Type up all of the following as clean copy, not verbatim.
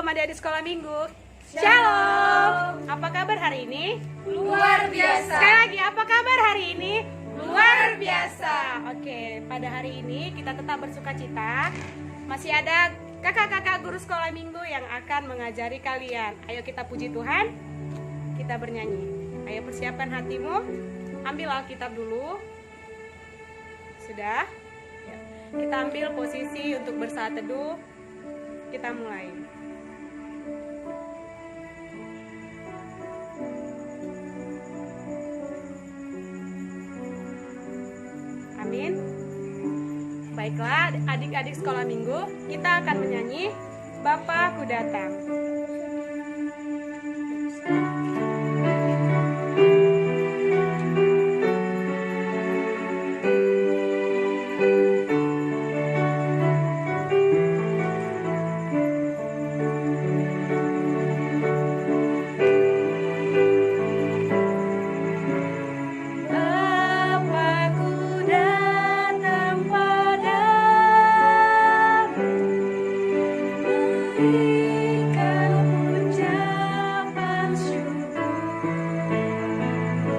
Shalom adik-adik sekolah minggu. Shalom. Apa kabar hari ini? Luar biasa. Sekali lagi, apa kabar hari ini? Luar biasa. Oke, pada hari ini kita tetap bersuka cita. Masih ada kakak-kakak guru sekolah minggu yang akan mengajari kalian. Ayo kita puji Tuhan. Kita bernyanyi. Ayo persiapkan hatimu. Ambil Alkitab dulu. Sudah? Ya. Kita ambil posisi untuk bersaat teduh. Kita mulai. Amin. Baiklah, adik-adik sekolah minggu, kita akan menyanyi Bapakku Datang.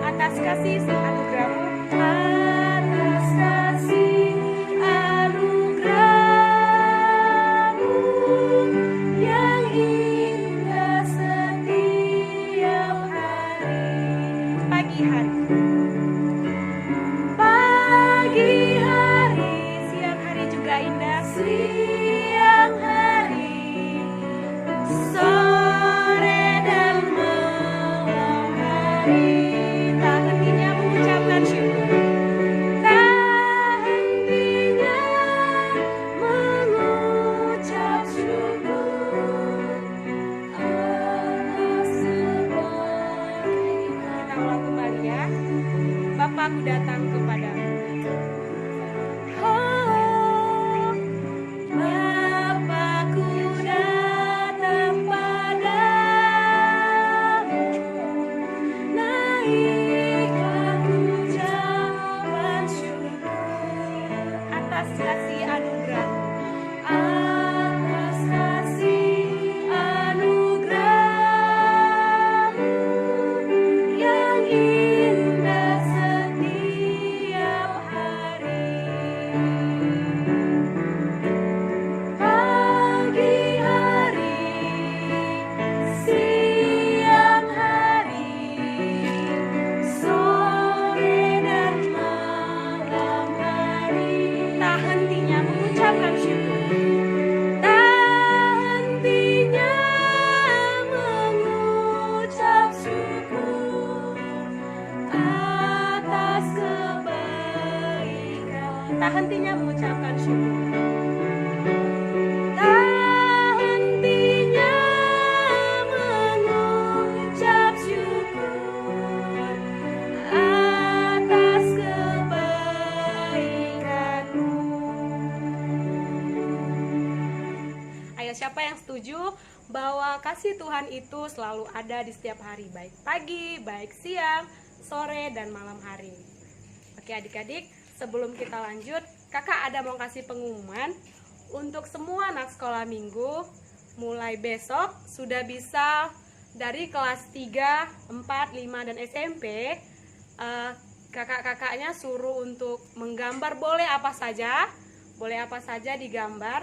Atas kasih anugerahmu, Atas kasih anugerahmu yang indah setiap hari. pagi hari, Pagi hari, siang hari juga indah. siang hari, sore dan malam hari. Tak hentinya mengucapkan syukur. Tak hentinya mengucap syukur atas semua Kita ulang kembali ya. Bapakku datang kepadamu. Oh, Bapakku datang padamu, naikkan ucapan syukur Atas kasih anugerah, atas kasih anugerahmu yang indah setiap hari. Pagi hari, siang hari, sore dan malam hari. tak hentinya mengucapkan syukur. Tak hentinya mengucap syukur atas kebaikan. Tak hentinya mengucapkan syukur. Tak hentinya mengucap syukur atas kebaikanmu. Ayo, siapa yang setuju bahwa kasih Tuhan itu selalu ada di setiap hari, baik pagi, baik siang, sore, dan malam hari. Oke adik-adik, sebelum kita lanjut, kakak ada mau kasih pengumuman untuk semua anak sekolah minggu. Mulai besok sudah bisa dari kelas 3, 4, 5, dan SMP. Kakak-kakaknya suruh untuk menggambar boleh apa saja digambar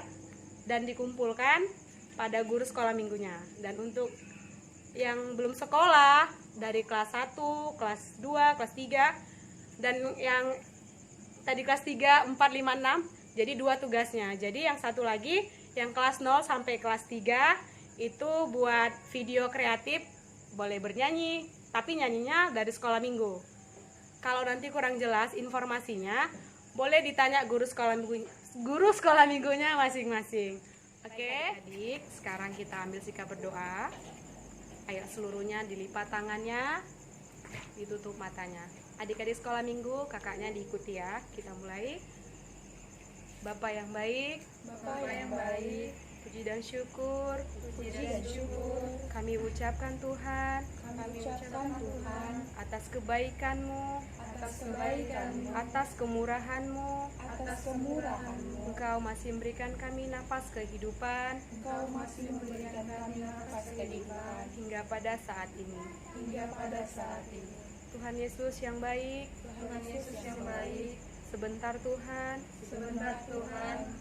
dan dikumpulkan pada guru sekolah minggunya. Dan untuk yang belum sekolah dari kelas 1, kelas 2, kelas 3, dan yang tadi kelas 3, 4, 5, 6, jadi 2 tugasnya. Jadi yang satu lagi yang kelas 0 sampai kelas 3 itu buat video kreatif, boleh bernyanyi, tapi nyanyinya dari sekolah minggu. Kalau nanti kurang jelas informasinya, boleh ditanya guru sekolah minggunya masing-masing. Oke, adik, sekarang kita ambil sikap berdoa. Ayo seluruhnya dilipat tangannya, ditutup matanya. Adik-adik sekolah minggu, kakaknya diikuti ya. Kita mulai. Bapak yang baik, Bapak yang baik, Puji dan syukur kami ucapkan Tuhan atas kebaikan-Mu, atas kemurahan-Mu. Engkau masih memberikan kami nafas kehidupan hingga pada saat ini. Tuhan Yesus yang baik, sebentar Tuhan,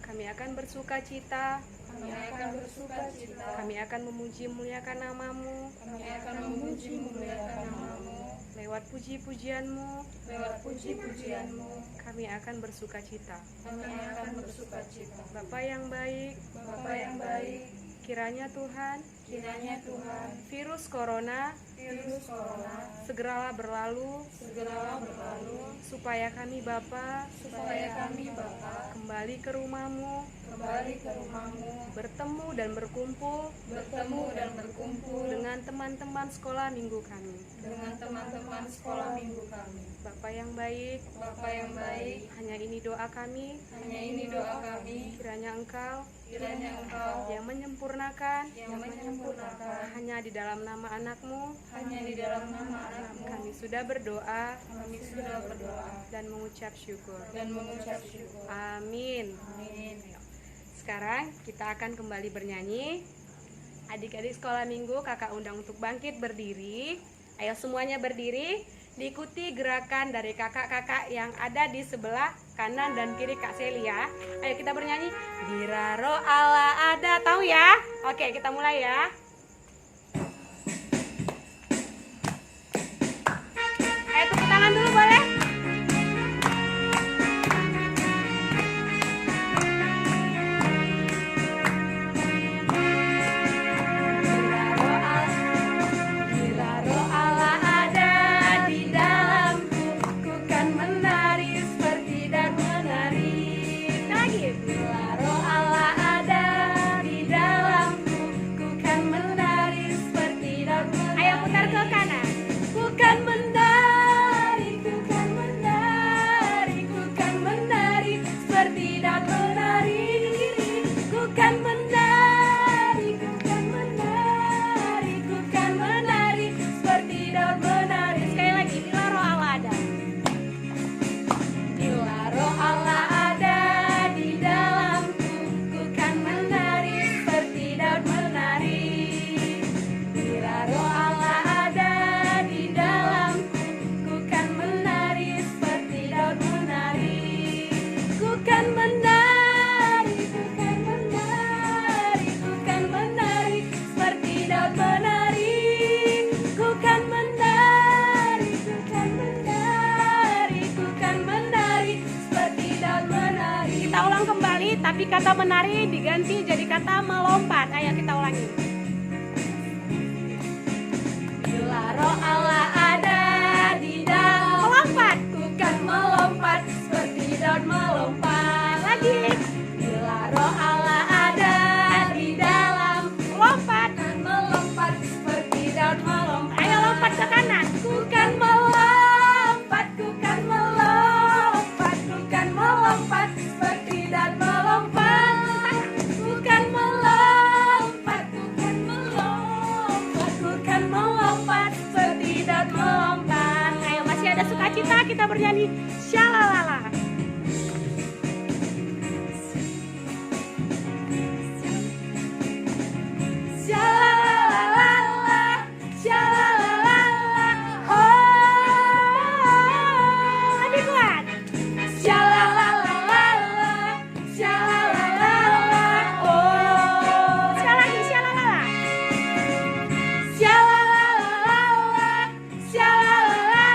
kami akan bersuka cita, kami akan memuji muliakan nama-Mu, lewat puji-pujian-Mu, kami akan bersuka cita. Bapa yang baik, kiranya Tuhan, virus corona segeralah berlalu, supaya kami Bapa kembali ke rumah-Mu, bertemu dan berkumpul dengan teman-teman sekolah minggu kami. Bapa yang baik, hanya ini doa kami, kiranya Engkau yang menyempurnakan hanya di dalam nama anak-Mu. Kami sudah berdoa dan mengucap syukur. Amin. Sekarang kita akan kembali bernyanyi. Adik-adik sekolah minggu, kakak undang untuk bangkit berdiri. Ayo semuanya berdiri. Diikuti gerakan dari kakak-kakak yang ada di sebelah kanan dan kiri Kak Celia. Ayo kita bernyanyi. Bila roh Allah ada, tahu ya? Oke, kita mulai ya. Ayo tepuk tangan dulu boleh? Tapi kata menari diganti jadi kata melompat. Ayo kita ulangi. Bila roh Allah ada di dalam, melompat. Ku kan melompat seperti daun melompat. Lagi. Bila roh Allah ada di dalam, melompat. Kan melompat seperti daun melompat. Ayo lompat ke kanan. Ku kan melompat, ku kan melompat, ku kan melompat seperti daun melompat. Sukacita kita bernyanyi syalalala. Syalalala, syalalala, oh. Lebih kuat. Syalalala, syalalala, oh. Sekali lagi syalalala. Syalalala, syalalala.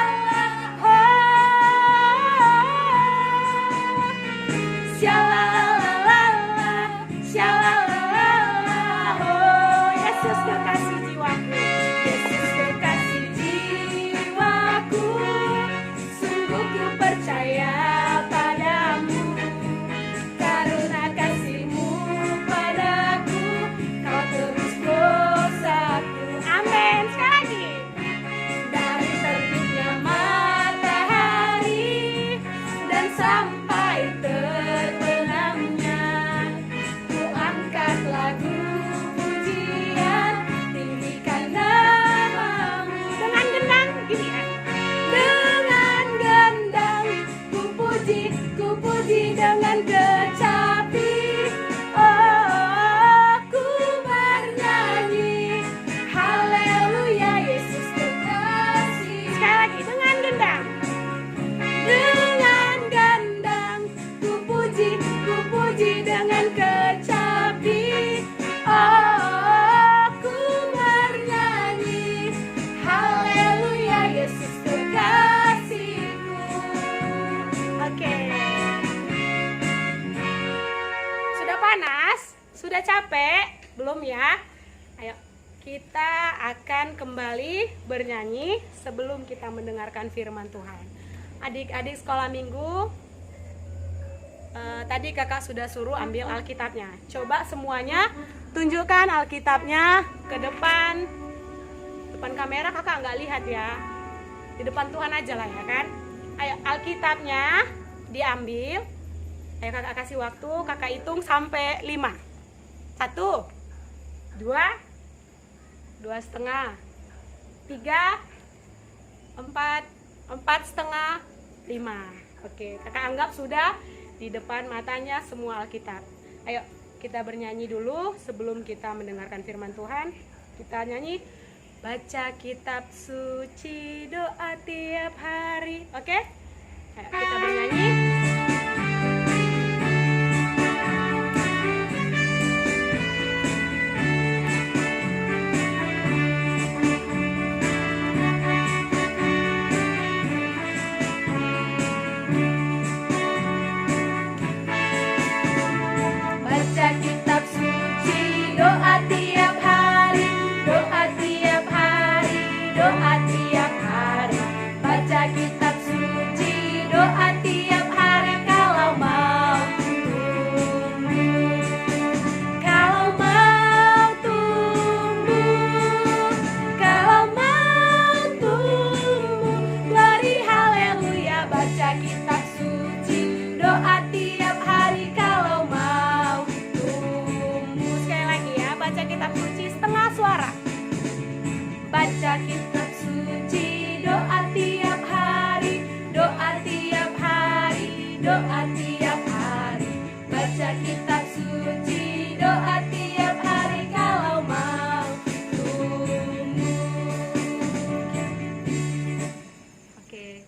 puji dengan kecapi. Oh, ku bernyanyi, haleluya Yesus kekasihku. Oke. Sudah panas? Sudah capek? Belum ya? Ayo, kita akan kembali bernyanyi sebelum kita mendengarkan firman Tuhan. Adik-adik sekolah minggu, tadi kakak sudah suruh ambil Alkitabnya. Coba semuanya tunjukkan Alkitabnya ke depan kamera, kakak nggak lihat ya. Di depan Tuhan aja lah ya kan. Ayo, Alkitabnya diambil. Ayo kakak kasih waktu, kakak hitung sampai 5. 1, 2, 2,5, 3, 4, 4,5, 5. Oke, kakak anggap sudah di depan matanya semua Alkitab. Ayo kita bernyanyi dulu sebelum kita mendengarkan firman Tuhan. Kita nyanyi, baca kitab suci, doa tiap hari. Oke? Ayo kita bernyanyi. Baca kitab suci, doa tiap hari, doa tiap hari, doa tiap hari. Baca kitab suci, doa tiap hari kalau mau tumbuh. Kalau mau tumbuh, kalau mau tumbuh. Glory haleluya, baca kitab suci, doa tiap hari kalau mau tumbuh. Sekali lagi ya, baca kitab suci setengah suara. Baca kitab suci, doa tiap hari, doa tiap hari, doa tiap hari. Baca kitab suci, doa tiap hari kalau mau tumbuh. Oke,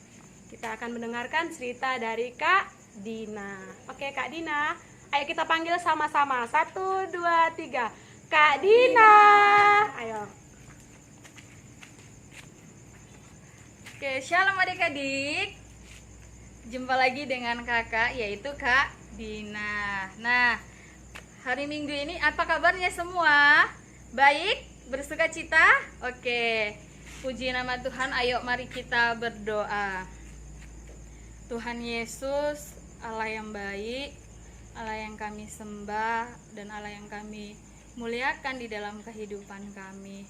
kita akan mendengarkan cerita dari Kak Dina. Oke, Kak Dina, ayo kita panggil sama-sama. 1, 2, 3. Kak Dina, ayo. Oke, shalom adik-adik. Jumpa lagi dengan kakak, yaitu Kak Dina. Nah, hari Minggu ini apa kabarnya semua? Baik? Bersuka cita? Oke, puji nama Tuhan. Ayo mari kita berdoa. Tuhan Yesus, Allah yang baik, Allah yang kami sembah, dan Allah yang kami muliakan di dalam kehidupan kami.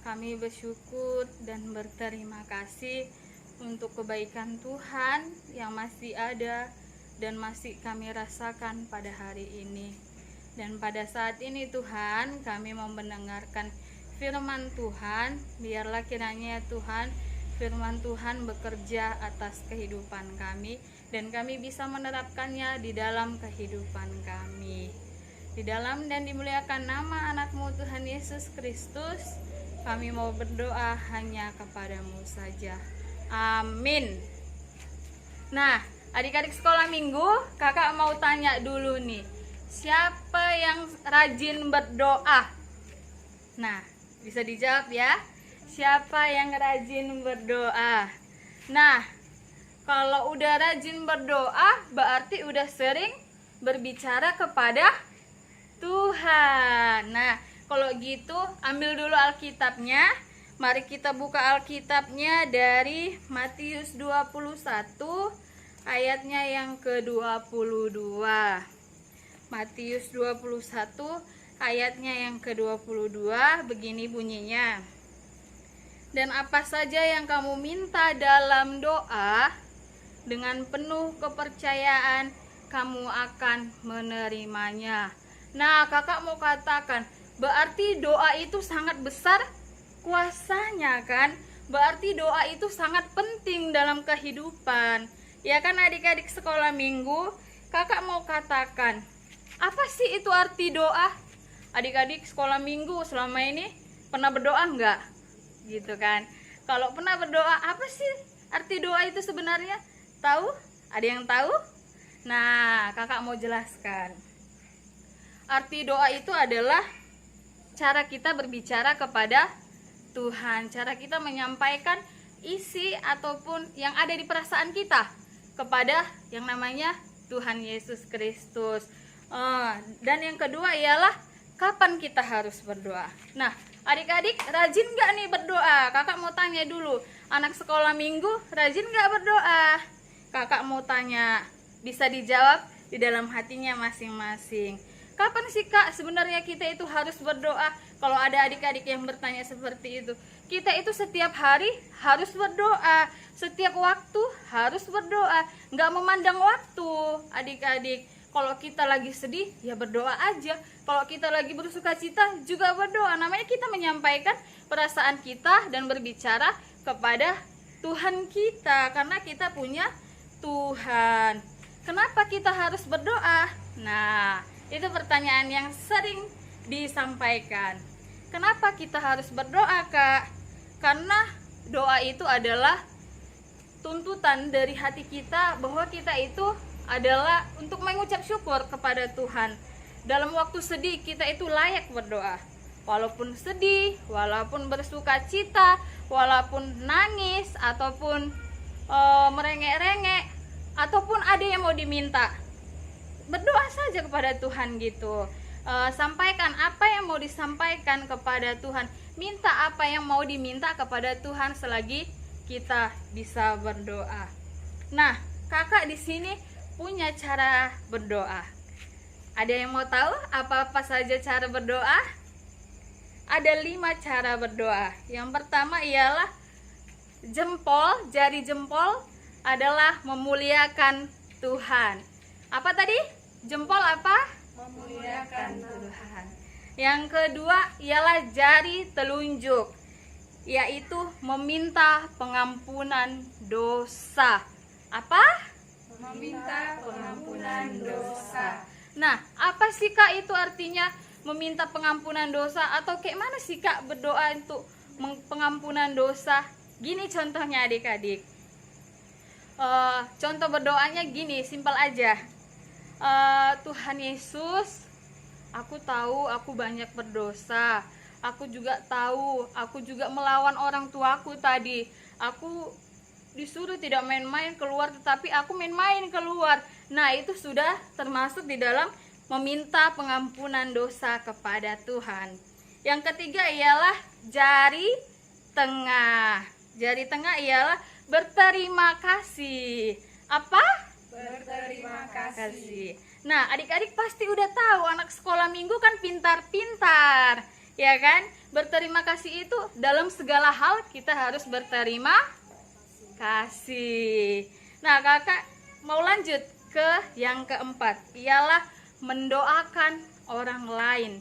Kami bersyukur dan berterima kasih untuk kebaikan Tuhan yang masih ada dan masih kami rasakan pada hari ini. Dan pada saat ini Tuhan, kami mau mendengarkan firman Tuhan. Biarlah kiranya Tuhan, firman Tuhan bekerja atas kehidupan kami dan kami bisa menerapkannya di dalam kehidupan kami. Di dalam dan dimuliakan nama anak-Mu Tuhan Yesus Kristus, kami mau berdoa hanya kepadamu saja. Amin. Nah, adik-adik sekolah minggu, kakak mau tanya dulu nih, siapa yang rajin berdoa? Nah, bisa dijawab ya. Siapa yang rajin berdoa? Nah, kalau udah rajin berdoa, berarti udah sering berbicara kepada Tuhan. Nah, kalau gitu, ambil dulu Alkitabnya. Mari kita buka Alkitabnya dari Matius 21 ayatnya yang ke-22. Matius 21 ayatnya yang ke-22 begini bunyinya. Dan apa saja yang kamu minta dalam doa, dengan penuh kepercayaan kamu akan menerimanya. Nah, kakak mau katakan, berarti doa itu sangat besar kuasanya kan? Berarti doa itu sangat penting dalam kehidupan. Ya kan adik-adik sekolah minggu? Kakak mau katakan, apa sih itu arti doa? Adik-adik sekolah minggu selama ini pernah berdoa enggak? Gitu kan? Kalau pernah berdoa, apa sih arti doa itu sebenarnya? Tahu? Ada yang tahu? Nah, kakak mau jelaskan. Arti doa itu adalah cara kita berbicara kepada Tuhan, cara kita menyampaikan isi ataupun yang ada di perasaan kita kepada yang namanya Tuhan Yesus Kristus. Dan yang kedua ialah kapan kita harus berdoa. Nah, adik-adik rajin gak nih berdoa? Kakak mau tanya dulu, anak sekolah minggu rajin gak berdoa? Kakak mau tanya, bisa dijawab di dalam hatinya masing-masing. Kapan sih kak sebenarnya kita itu harus berdoa? Kalau ada adik-adik yang bertanya seperti itu, kita itu setiap hari harus berdoa, setiap waktu harus berdoa, nggak memandang waktu. Adik-adik, kalau kita lagi sedih ya berdoa aja, kalau kita lagi bersuka cita juga berdoa. Namanya kita menyampaikan perasaan kita dan berbicara kepada Tuhan kita, karena kita punya Tuhan. Kenapa kita harus berdoa? Nah, itu pertanyaan yang sering disampaikan. Kenapa kita harus berdoa, Kak? Karena doa itu adalah tuntutan dari hati kita bahwa kita itu adalah untuk mengucap syukur kepada Tuhan. Dalam waktu sedih kita itu layak berdoa. Walaupun sedih, walaupun bersuka cita, walaupun nangis ataupun merengek-rengek, ataupun ada yang mau diminta, berdoa saja kepada Tuhan gitu. Sampaikan apa yang mau disampaikan kepada Tuhan, minta apa yang mau diminta kepada Tuhan selagi kita bisa berdoa. Nah, kakak di sini punya cara berdoa. Ada yang mau tahu apa-apa saja cara berdoa? Ada 5 cara berdoa. Yang pertama ialah jempol, jari jempol adalah memuliakan Tuhan. Apa tadi? Jempol apa? Memuliakan Tuhan. Yang kedua ialah jari telunjuk, yaitu meminta pengampunan dosa. Apa? Meminta pengampunan dosa. Nah, apa sih kak itu artinya meminta pengampunan dosa? Atau kayak mana sih kak berdoa untuk pengampunan dosa? Gini contohnya adik-adik. Contoh berdoanya gini, simpel aja. Tuhan Yesus, aku tahu aku banyak berdosa. Aku juga tahu aku juga melawan orang tuaku tadi. Aku disuruh tidak main-main keluar, tetapi aku main-main keluar. Nah, itu sudah termasuk di dalam meminta pengampunan dosa kepada Tuhan. Yang ketiga ialah jari tengah. Jari tengah ialah berterima kasih. Apa? Berterima kasih. Nah, adik-adik pasti udah tahu, anak sekolah minggu kan pintar-pintar, ya kan? Berterima kasih itu dalam segala hal kita harus berterima kasih. Nah, kakak mau lanjut ke yang keempat, ialah mendoakan orang lain.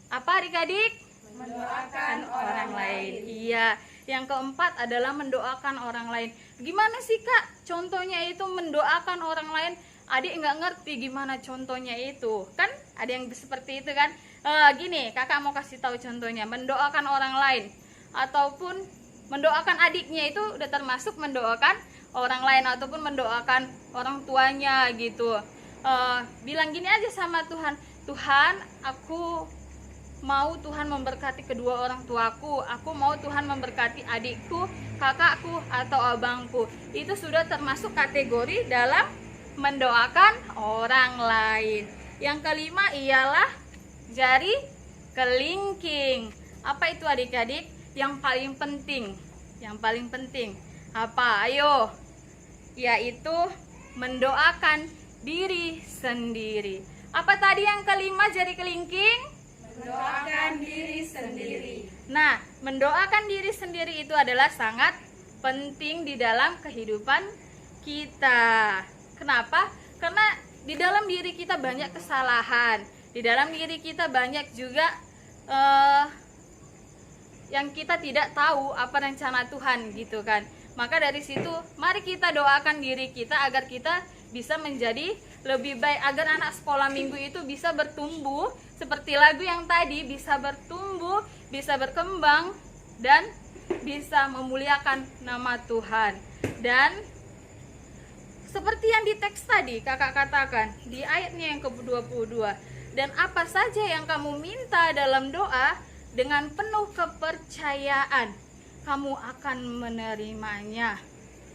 Apa adik-adik? Mendoakan orang lain. Iya. Yang keempat adalah mendoakan orang lain. Gimana sih kak contohnya itu mendoakan orang lain? Adik nggak ngerti gimana contohnya itu. Kan ada yang seperti itu kan. Gini, kakak mau kasih tahu contohnya. Mendoakan orang lain ataupun mendoakan adiknya itu udah termasuk mendoakan orang lain, ataupun mendoakan orang tuanya gitu. Bilang gini aja sama Tuhan, Tuhan aku mau Tuhan memberkati kedua orang tuaku, aku mau Tuhan memberkati adikku, kakakku, atau abangku. Itu sudah termasuk kategori dalam mendoakan orang lain. Yang kelima ialah jari kelingking. Apa itu adik-adik? Yang paling penting. Yang paling penting apa? Ayo. Yaitu mendoakan diri sendiri. Apa tadi yang kelima jari kelingking? Mendoakan diri sendiri. Nah, mendoakan diri sendiri itu adalah sangat penting di dalam kehidupan kita. Kenapa? Karena di dalam diri kita banyak kesalahan. Di dalam diri kita banyak juga yang kita tidak tahu apa rencana Tuhan gitu kan. Maka dari situ mari kita doakan diri kita agar kita bisa menjadi lebih baik, agar anak sekolah minggu itu bisa bertumbuh seperti lagu yang tadi, bisa bertumbuh, bisa berkembang, dan bisa memuliakan nama Tuhan. Dan seperti yang di teks tadi kakak katakan di ayatnya yang ke-22. Dan apa saja yang kamu minta dalam doa, dengan penuh kepercayaan kamu akan menerimanya.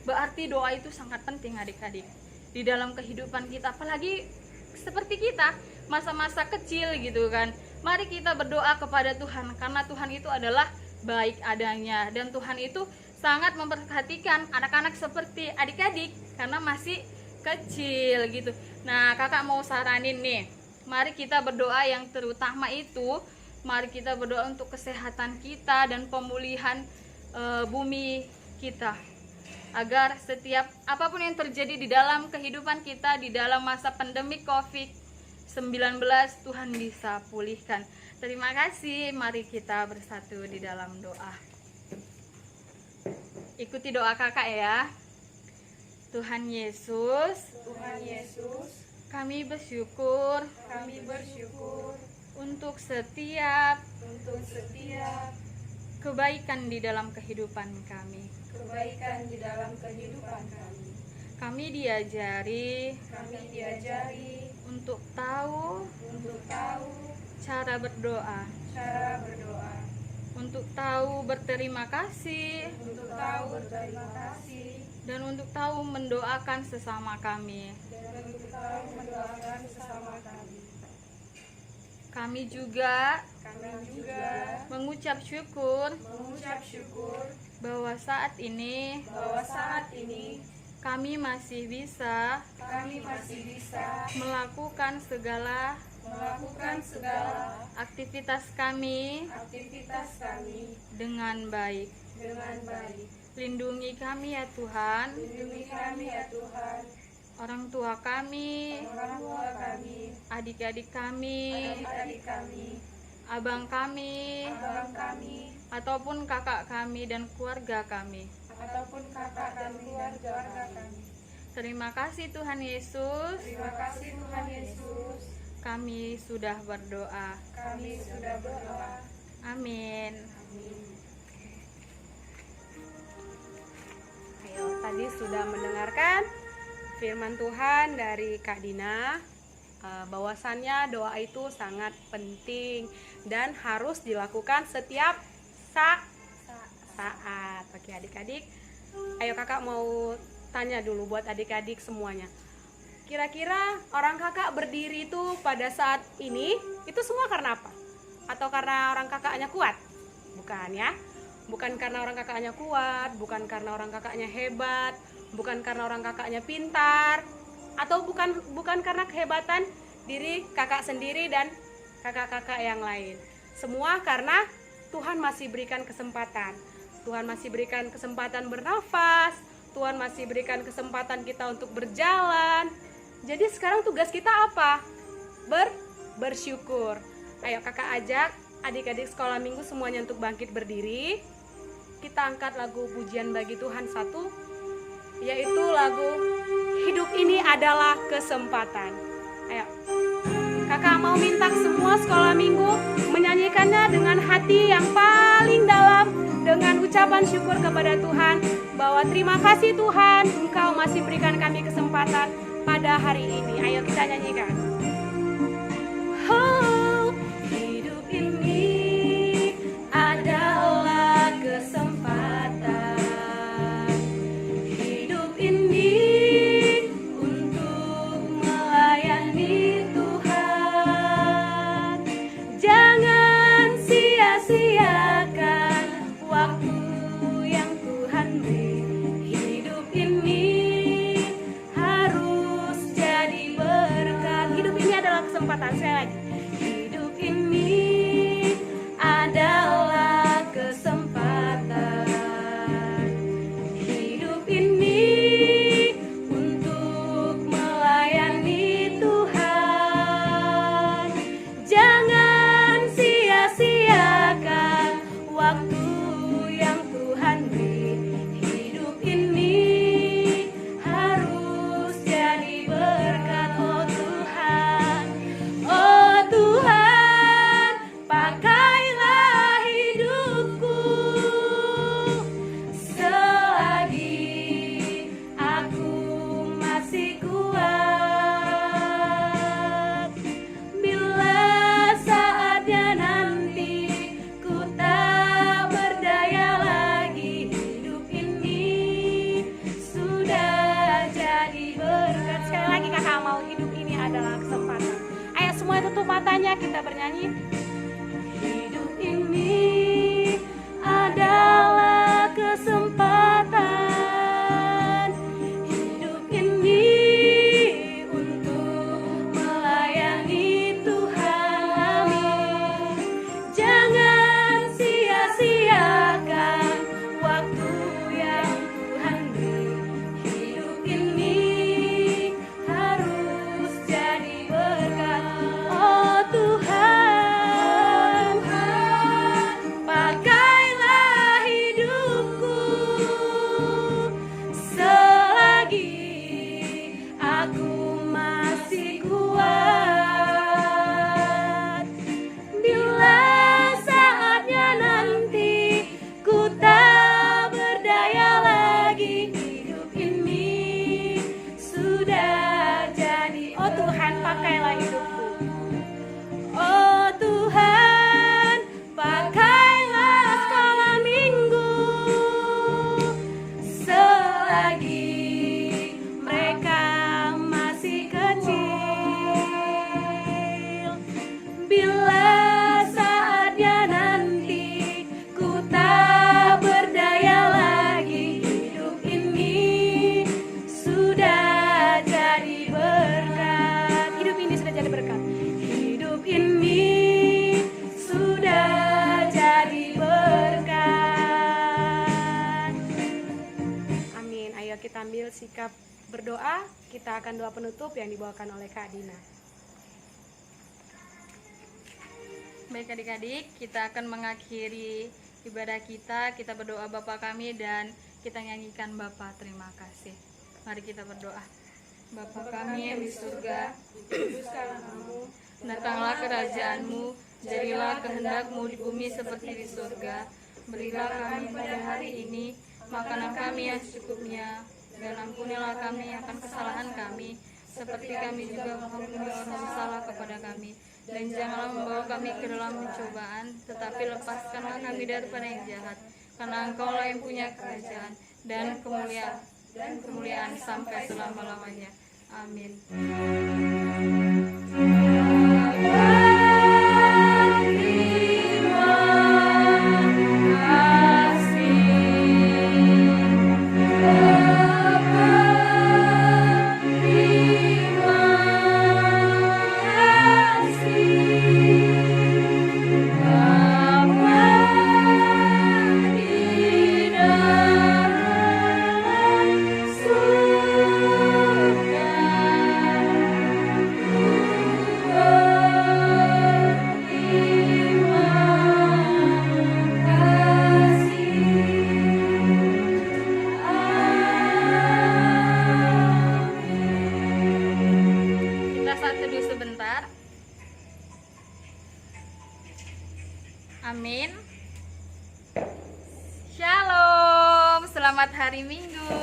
Berarti doa itu sangat penting adik-adik di dalam kehidupan kita, apalagi seperti kita masa-masa kecil gitu kan. Mari kita berdoa kepada Tuhan, karena Tuhan itu adalah baik adanya, dan Tuhan itu sangat memperhatikan anak-anak seperti adik-adik karena masih kecil gitu. Nah, kakak mau saranin nih, mari kita berdoa yang terutama itu, mari kita berdoa untuk kesehatan kita dan pemulihan bumi kita, agar setiap apapun yang terjadi di dalam kehidupan kita di dalam masa pandemi COVID-19 Tuhan bisa pulihkan. Terima kasih, mari kita bersatu di dalam doa. Ikuti doa kakak ya. Tuhan Yesus, kami bersyukur untuk setiap kebaikan di dalam kehidupan kami. Kami diajari untuk tahu cara berdoa, untuk tahu berterima kasih, dan untuk tahu mendoakan sesama kami. Kami juga mengucap syukur bahwa saat ini kami masih bisa melakukan segala aktivitas kami dengan baik. Lindungi kami ya Tuhan, orang tua kami, adik-adik kami, abang kami, ataupun kakak kami dan keluarga kami. Terima kasih Tuhan Yesus. Kami sudah berdoa. Amin. Ayo, tadi sudah mendengarkan firman Tuhan dari Kak Dina, bahwasannya doa itu sangat penting dan harus dilakukan setiap saat. Oke adik-adik, ayo kakak mau tanya dulu buat adik-adik semuanya. Kira-kira orang kakak berdiri itu pada saat ini itu semua karena apa? Atau karena orang kakaknya kuat? Bukan ya. Bukan karena orang kakaknya kuat, bukan karena orang kakaknya hebat, bukan karena orang kakaknya pintar, atau bukan karena kehebatan diri kakak sendiri dan kakak-kakak yang lain. Semua karena Tuhan masih berikan kesempatan. Tuhan masih berikan kesempatan bernafas, Tuhan masih berikan kesempatan kita untuk berjalan. Jadi sekarang tugas kita apa? Bersyukur. Ayo kakak ajak adik-adik sekolah minggu semuanya untuk bangkit berdiri. Kita angkat lagu pujian bagi Tuhan 1, yaitu lagu Hidup Ini Adalah Kesempatan. Ayo, kakak mau minta semua sekolah minggu menyanyikannya dengan hati yang paling dalam, dengan ucapan syukur kepada Tuhan, bahwa terima kasih Tuhan, Engkau masih berikan kami kesempatan pada hari ini. Ayo kita nyanyikan. Oh, hidup ini adalah kesempatan. Hidup ini untuk melayani Tuhan. Jangan sia-siakan waktu yang Tuhan beri. Hidup ini harus jadi berkat. Hidup ini adalah kesempatan. Sekali lagi, hidup ini adalah kesempatan. Hidup ini untuk melayani Tuhan. Jangan sia-siakan waktu yang Tuhan beri. Hidup ini harus jadi berkat. Oh Tuhan, oh matanya, kita bernyanyi. Hidup ini adalah kesempatan. Hidup ini untuk melayani Tuhan. Amin. Jangan sia-siakan waktu yang Tuhan beri. Hidup ini harus jadi berkat. Oh Tuhan, pakailah hidupku selagi aku masih kuat. Bila saatnya nanti ku tak berdaya lagi, hidup ini sudah jadi. Oh Tuhan, pakailah hidupku. Oh Tuhan, pakailah sekolah minggu selagi mereka masih kecil. Bila saatnya nanti ku tak berdaya lagi, hidup ini sudah jadi berkat. Hidup ini sudah jadi berkat. Hidup ini sudah jadi berkat. Amin. Ayo kita ambil sikap berdoa. Kita akan doa penutup yang dibawakan oleh Kak Dina. Baik adik-adik, kita akan mengakhiri ibadah kita. Kita berdoa Bapa kami dan kita nyanyikan Bapa terima kasih. Mari kita berdoa. Bapa kami yang di surga, Kuduskanlah namamu, datanglah kerajaanmu, jadilah kehendakmu di bumi seperti di surga. Berilah kami pada hari ini makanan kami yang secukupnya, dan ampunilah kami akan kesalahan kami, seperti kami juga mengampuni orang yang salah kepada kami. Dan janganlah membawa kami ke dalam pencobaan, tetapi lepaskanlah kami daripada yang jahat. Karena Engkaulah yang punya kerajaan dan kemuliaan sampai selama-lamanya. Amin. Amin. Shalom, selamat hari Minggu.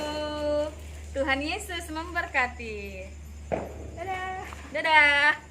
Tuhan Yesus memberkati. Dadah. Dadah.